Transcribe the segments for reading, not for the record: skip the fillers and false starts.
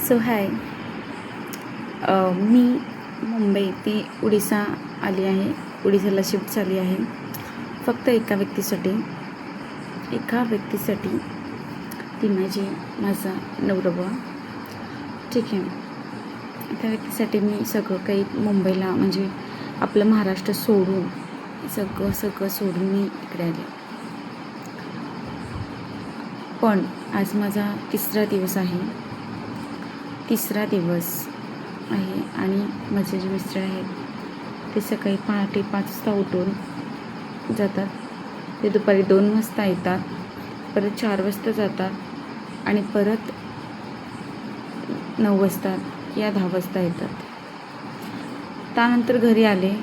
So हाय. मी मुंबई ते उडिसा आली आहे. उडिसाला शिफ्ट झाली आहे फक्त एका व्यक्तीसाठी. ती माझा नवरा. ठीक आहे. त्या व्यक्तीसाठी मी सगळं काही मुंबईला म्हणजे आपलं महाराष्ट्र सोडून सगळं सोडून मी इकडे आले. पण आज माझा तिसरा दिवस आहे आणि माझे जे मिस्टर आहेत ते सकाळी पहाटे 5 वाजता उठून जातात. ते दुपारी 2 वाजता येतात, परत 4 वाजता जातात आणि परत 9 वाजता या 10 वाजता येतात. त्यानंतर घरी आले,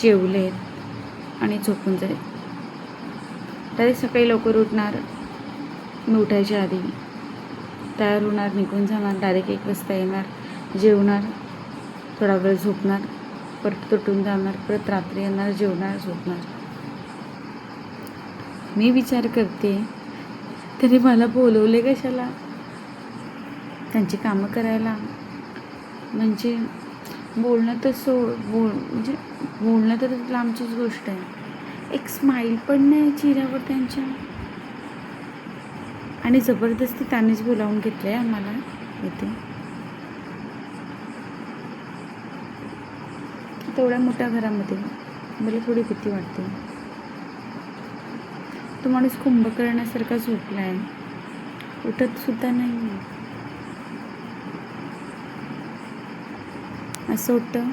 जेवलेत आणि झोपून जाईल. डायरेक्ट सकाळी लवकर उठणार, मी उठायच्या आधी तयार होणार, निघून जाणार, डायरेक्ट 1 वाजता येणार, जेवणार, थोडा वेळ झोपणार, परत उठून जाणार, परत रात्री येणार, जेवणार, झोपणार. मी विचार करते तरी मला बोलवले कशाला त्यांची कामं करायला. म्हणजे बोलणं तर लांबचीच गोष्ट आहे. एक स्माईल पण नाही चेहऱ्यावर त्यांच्या, आणि जबरदस्ती त्यानेच बोलावून घेतलं आहे आम्हाला इथे. तेवढ्या मोठ्या घरामध्ये मला थोडी भीती वाटते. तो माणूस कुंभकर्णासारखा झोपला आहे, उठत सुद्धा नाही. असं वाटतं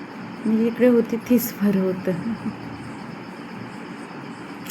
मी इकडे होते तेच बरं होतं.